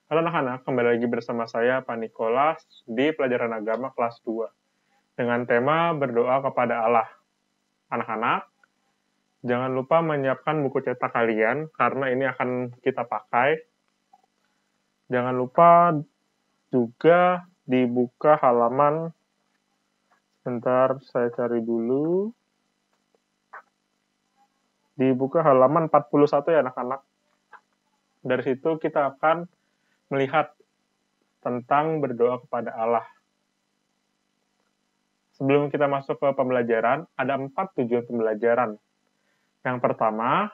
Halo anak-anak, kembali lagi bersama saya, Pak Nikolas, di pelajaran agama kelas 2, dengan tema berdoa kepada Allah. Anak-anak, jangan lupa menyiapkan buku cetak kalian, karena ini akan kita pakai. Jangan lupa juga dibuka halaman, sebentar saya cari dulu, dibuka halaman 41 ya anak-anak. Dari situ kita akan melihat tentang berdoa kepada Allah. Sebelum kita masuk ke pembelajaran, ada 4 tujuan pembelajaran. Yang pertama,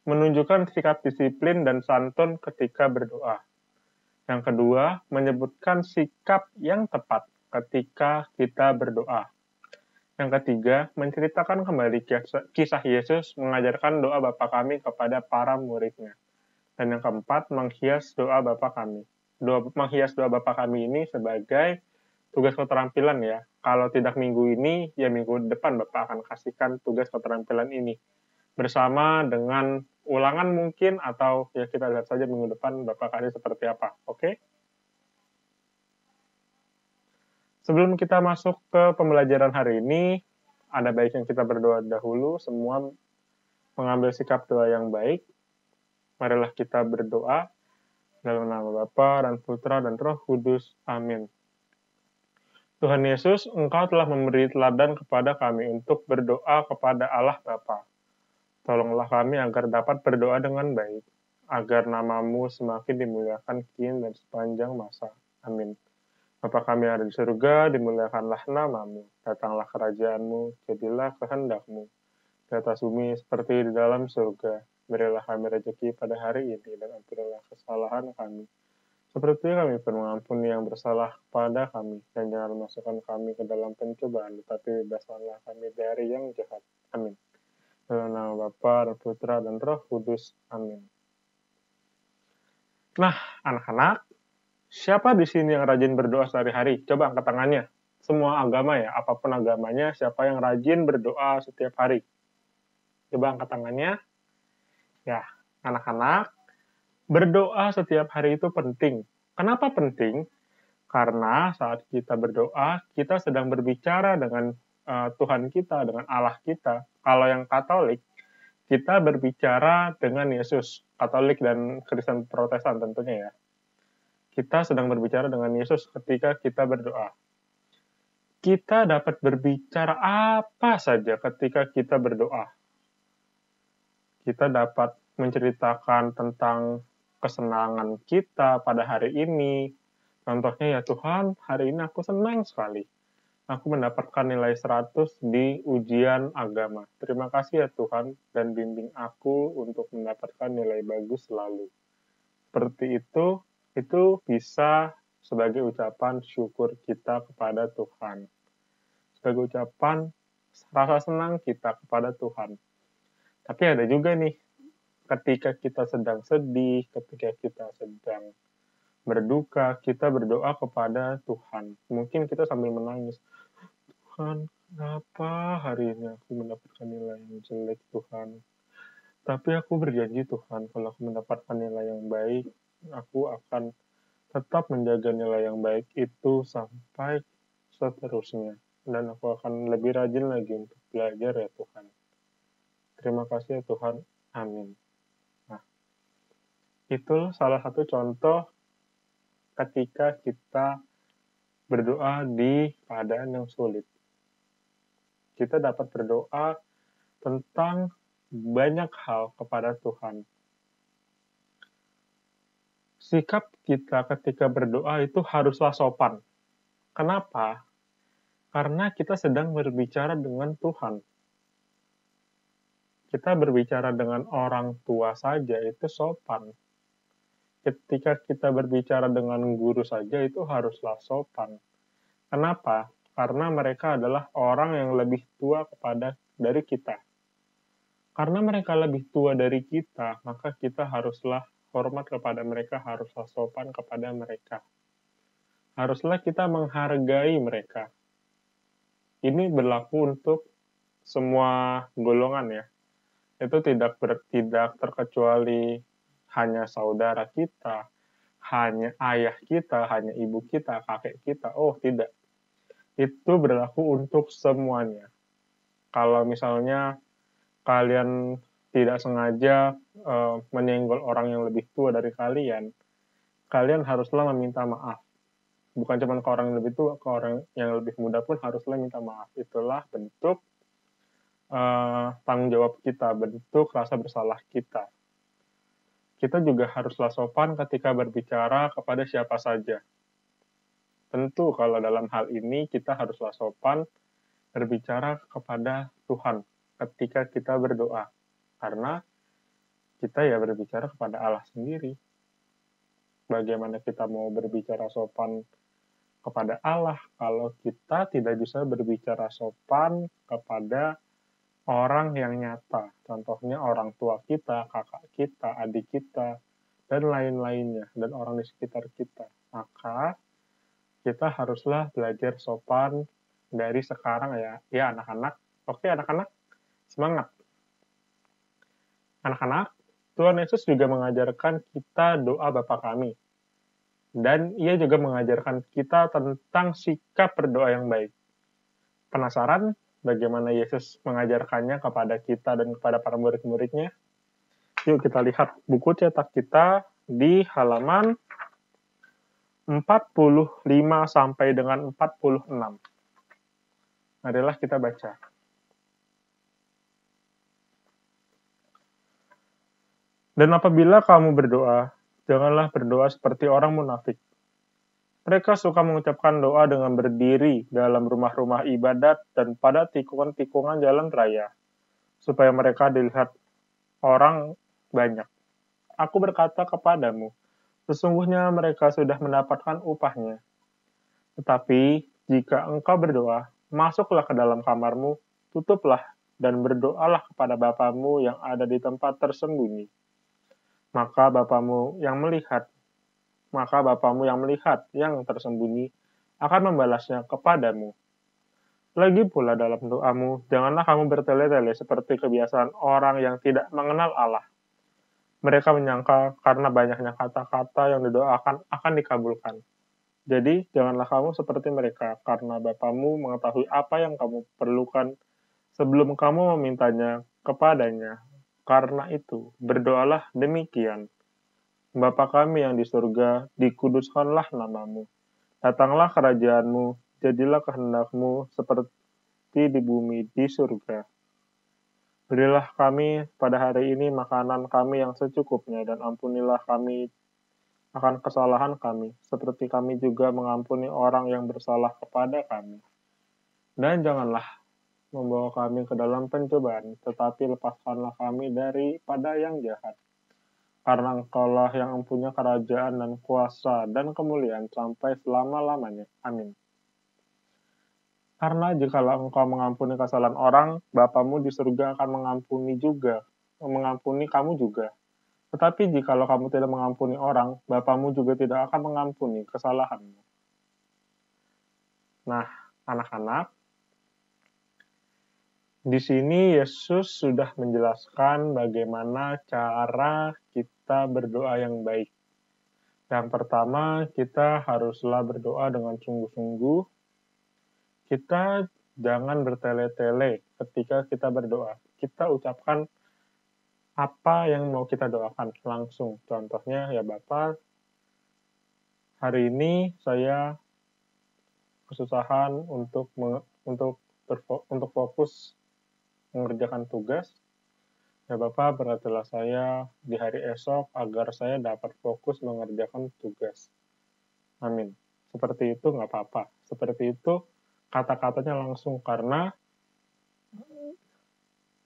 menunjukkan sikap disiplin dan santun ketika berdoa. Yang kedua, menyebutkan sikap yang tepat ketika kita berdoa. Yang ketiga, menceritakan kembali kisah Yesus mengajarkan doa Bapa kami kepada para muridnya. Dan yang keempat, menghias doa Bapa kami. Menghias doa Bapa kami ini sebagai tugas keterampilan ya. Kalau tidak minggu ini, ya minggu depan Bapak akan kasihkan tugas keterampilan ini. Bersama dengan ulangan mungkin, atau ya kita lihat saja minggu depan Bapak kasih seperti apa. Oke? Sebelum kita masuk ke pembelajaran hari ini, ada baiknya kita berdoa dahulu, semua mengambil sikap doa yang baik. Marilah kita berdoa dalam nama Bapa dan Putra dan Roh Kudus. Amin. Tuhan Yesus, Engkau telah memberi teladan kepada kami untuk berdoa kepada Allah Bapa. Tolonglah kami agar dapat berdoa dengan baik, agar namamu semakin dimuliakan kini dan sepanjang masa. Amin. Bapa kami yang ada di surga, dimuliakanlah namamu. Datanglah kerajaanmu, jadilah kehendakmu. Di atas bumi seperti di dalam surga. Berilah kami rezeki pada hari ini, dan ampunilah kesalahan kami, seperti kami pun mengampuni yang bersalah kepada kami, dan jangan masukkan kami ke dalam pencobaan, tetapi bebaskanlah kami dari yang jahat. Amin. Dalam nama Bapa dan Putra dan Roh Kudus. Amin. Nah, anak-anak, siapa di sini yang rajin berdoa sehari-hari? Coba angkat tangannya. Semua agama ya, apapun agamanya, siapa yang rajin berdoa setiap hari? Coba angkat tangannya. Ya, anak-anak, berdoa setiap hari itu penting. Kenapa penting? Karena saat kita berdoa, kita sedang berbicara dengan Tuhan kita, dengan Allah kita. Kalau yang Katolik, kita berbicara dengan Yesus. Katolik dan Kristen Protestan tentunya ya. Kita sedang berbicara dengan Yesus ketika kita berdoa. Kita dapat berbicara apa saja ketika kita berdoa. Kita dapat menceritakan tentang kesenangan kita pada hari ini. Contohnya ya, Tuhan, hari ini aku senang sekali. Aku mendapatkan nilai 100 di ujian agama. Terima kasih ya Tuhan, dan bimbing aku untuk mendapatkan nilai bagus selalu. Seperti itu bisa sebagai ucapan syukur kita kepada Tuhan. Sebagai ucapan rasa senang kita kepada Tuhan. Tapi ada juga nih, ketika kita sedang sedih, ketika kita sedang berduka, kita berdoa kepada Tuhan. Mungkin kita sambil menangis. Tuhan, kenapa hari ini aku mendapatkan nilai yang jelek, Tuhan? Tapi aku berjanji, Tuhan, kalau aku mendapatkan nilai yang baik, aku akan tetap menjaga nilai yang baik itu sampai seterusnya. Dan aku akan lebih rajin lagi untuk belajar ya Tuhan. Terima kasih ya Tuhan. Amin. Nah, itu salah satu contoh ketika kita berdoa di keadaan yang sulit. Kita dapat berdoa tentang banyak hal kepada Tuhan. Sikap kita ketika berdoa itu haruslah sopan. Kenapa? Karena kita sedang berbicara dengan Tuhan. Kita berbicara dengan orang tua saja itu sopan. Ketika kita berbicara dengan guru saja itu haruslah sopan. Kenapa? Karena mereka adalah orang yang lebih tua dari kita. Karena mereka lebih tua dari kita, maka kita haruslah hormat kepada mereka, haruslah sopan kepada mereka. Haruslah kita menghargai mereka. Ini berlaku untuk semua golongan ya. Itu tidak terkecuali hanya saudara kita, hanya ayah kita, hanya ibu kita, kakek kita. Oh, tidak. Itu berlaku untuk semuanya. Kalau misalnya kalian tidak sengaja menyenggol orang yang lebih tua dari kalian, kalian haruslah meminta maaf. Bukan cuma ke orang yang lebih tua, ke orang yang lebih muda pun haruslah minta maaf. Itulah bentuk tanggung jawab kita, bentuk rasa bersalah kita. Kita juga haruslah sopan ketika berbicara kepada siapa saja. Tentu kalau dalam hal ini kita haruslah sopan berbicara kepada Tuhan ketika kita berdoa. Karena kita ya berbicara kepada Allah sendiri. Bagaimana kita mau berbicara sopan kepada Allah kalau kita tidak bisa berbicara sopan kepada orang yang nyata. Contohnya orang tua kita, kakak kita, adik kita, dan lain-lainnya, dan orang di sekitar kita. Maka kita haruslah belajar sopan dari sekarang ya. Ya anak-anak, oke anak-anak, semangat. Anak-anak, Tuhan Yesus juga mengajarkan kita doa Bapa kami. Dan ia juga mengajarkan kita tentang sikap berdoa yang baik. Penasaran bagaimana Yesus mengajarkannya kepada kita dan kepada para murid-muridnya? Yuk kita lihat buku cetak kita di halaman 45 sampai dengan 46. Marilah kita baca. Dan apabila kamu berdoa, janganlah berdoa seperti orang munafik. Mereka suka mengucapkan doa dengan berdiri dalam rumah-rumah ibadat dan pada tikungan-tikungan jalan raya, supaya mereka dilihat orang banyak. Aku berkata kepadamu, sesungguhnya mereka sudah mendapatkan upahnya. Tetapi jika engkau berdoa, masuklah ke dalam kamarmu, tutuplah dan berdoalah kepada Bapamu yang ada di tempat tersembunyi. Maka Bapamu yang melihat yang tersembunyi akan membalasnya kepadamu. Lagi pula dalam doamu, janganlah kamu bertele-tele seperti kebiasaan orang yang tidak mengenal Allah. Mereka menyangka karena banyaknya kata-kata yang didoakan akan dikabulkan. Jadi, janganlah kamu seperti mereka, karena Bapamu mengetahui apa yang kamu perlukan sebelum kamu memintanya kepadanya. Karena itu, berdoalah demikian. Bapa kami yang di surga, dikuduskanlah namamu. Datanglah kerajaanmu, jadilah kehendakmu seperti di bumi di surga. Berilah kami pada hari ini makanan kami yang secukupnya, dan ampunilah kami akan kesalahan kami, seperti kami juga mengampuni orang yang bersalah kepada kami. Dan janganlah membawa kami ke dalam pencobaan, tetapi lepaskanlah kami daripada yang jahat. Karena Engkaulah yang mempunyai kerajaan dan kuasa dan kemuliaan sampai selama-lamanya. Amin. Karena jikalau engkau mengampuni kesalahan orang, Bapamu di surga akan mengampuni kamu juga. Tetapi jikalau kamu tidak mengampuni orang, Bapamu juga tidak akan mengampuni kesalahanmu. Nah, anak-anak, di sini Yesus sudah menjelaskan bagaimana cara kita berdoa yang baik. Yang pertama, kita haruslah berdoa dengan sungguh-sungguh. Kita jangan bertele-tele ketika kita berdoa. Kita ucapkan apa yang mau kita doakan langsung. Contohnya, ya Bapak, hari ini saya kesusahan untuk fokus mengerjakan tugas. Ya Bapak, berkatilah saya di hari esok agar saya dapat fokus mengerjakan tugas. Amin. Seperti itu nggak apa-apa. Seperti itu kata-katanya langsung, karena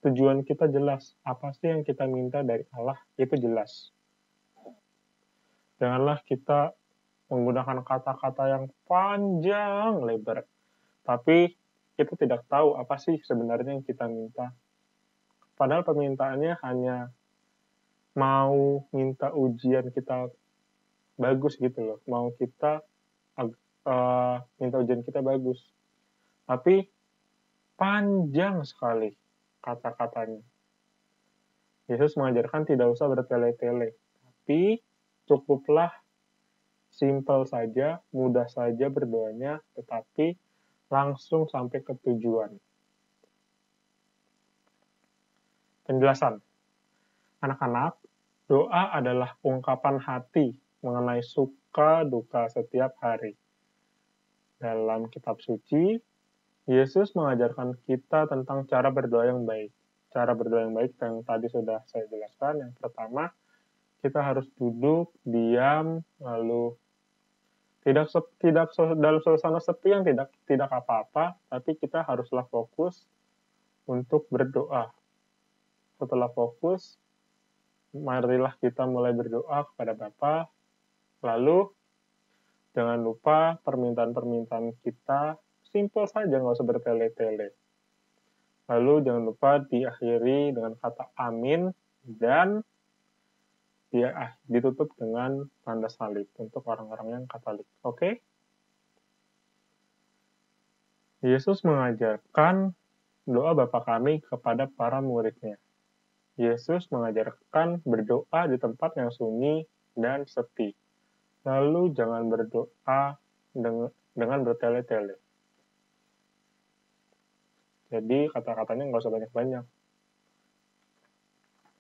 tujuan kita jelas. Apa sih yang kita minta dari Allah, itu jelas. Janganlah kita menggunakan kata-kata yang panjang lebar, tapi kita tidak tahu apa sih sebenarnya yang kita minta. Padahal permintaannya hanya mau minta ujian kita bagus gitu loh, mau kita minta ujian kita bagus, tapi panjang sekali kata-katanya. Yesus mengajarkan tidak usah bertele-tele, tapi cukuplah Simple saja, mudah saja berdoanya, tetapi langsung sampai ke tujuan. Penjelasan. Anak-anak, doa adalah ungkapan hati mengenai suka duka setiap hari. Dalam kitab suci, Yesus mengajarkan kita tentang cara berdoa yang baik. Cara berdoa yang baik yang tadi sudah saya jelaskan. Yang pertama, kita harus duduk, diam, lalu tidak dalam suasana sepi yang tidak apa-apa, tapi kita haruslah fokus untuk berdoa. Setelah fokus, marilah kita mulai berdoa kepada Bapa. Lalu jangan lupa permintaan-permintaan kita simple saja, nggak usah bertele-tele. Lalu jangan lupa diakhiri dengan kata amin dan ditutup dengan tanda salib untuk orang-orang yang Katolik. Oke? Yesus mengajarkan doa Bapa Kami kepada para muridnya. Yesus mengajarkan berdoa di tempat yang sunyi dan sepi. Lalu jangan berdoa dengan bertele-tele. Jadi kata-katanya nggak usah banyak-banyak.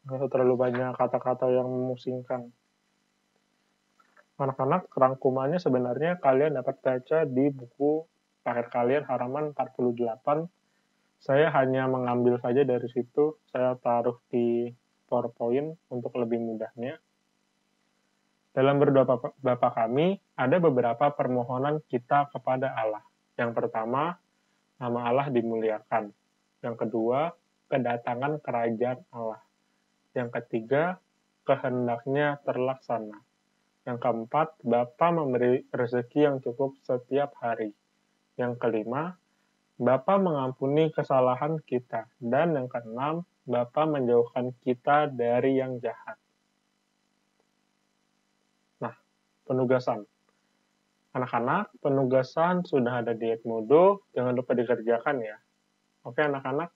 Nggak usah terlalu banyak kata-kata yang memusingkan. Anak-anak, rangkumannya sebenarnya kalian dapat baca di buku akhir kalian halaman 48. Saya hanya mengambil saja dari situ, saya taruh di PowerPoint untuk lebih mudahnya. Dalam berdoa Bapa Kami, ada beberapa permohonan kita kepada Allah. Yang pertama, nama Allah dimuliakan. Yang kedua, kedatangan kerajaan Allah. Yang ketiga, kehendaknya terlaksana. Yang keempat, Bapa memberi rezeki yang cukup setiap hari. Yang kelima, Bapa mengampuni kesalahan kita. Dan yang keenam, Bapa menjauhkan kita dari yang jahat. Nah, penugasan. Anak-anak, penugasan sudah ada di Edmodo, jangan lupa dikerjakan ya. Oke anak-anak?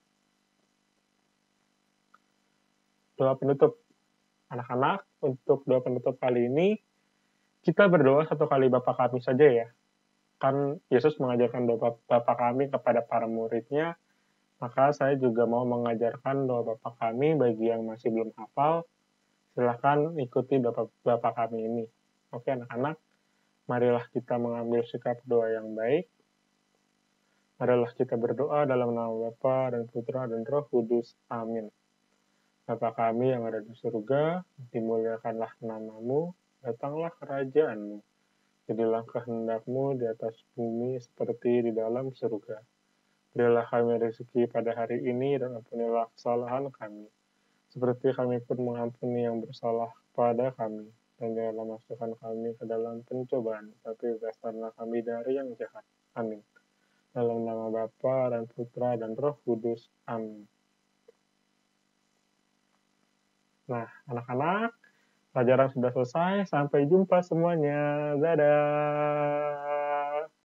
Doa penutup. Anak-anak, untuk doa penutup kali ini, kita berdoa satu kali Bapa Kami saja ya. Kan Yesus mengajarkan doa Bapa Kami kepada para muridnya, maka saya juga mau mengajarkan doa Bapa Kami bagi yang masih belum hafal. Silahkan ikuti doa Bapa Kami ini. Oke anak-anak? Marilah kita mengambil sikap doa yang baik. Marilah kita berdoa dalam nama Bapa dan Putra dan Roh Kudus. Amin. Bapa Kami yang ada di surga, dimuliakanlah namamu, datanglah kerajaanmu. Jadilah kehendak-Mu di atas bumi seperti di dalam surga. Berilah kami rezeki pada hari ini dan ampunilah kesalahan kami, seperti kami pun mengampuni yang bersalah kepada kami. Dan janganlah masukkan kami ke dalam pencobaan, tapi bebaskanlah kami dari yang jahat. Amin. Dalam nama Bapa dan Putra dan Roh Kudus. Amin. Nah, anak-anak, pelajaran sudah selesai. Sampai jumpa semuanya. Dadah.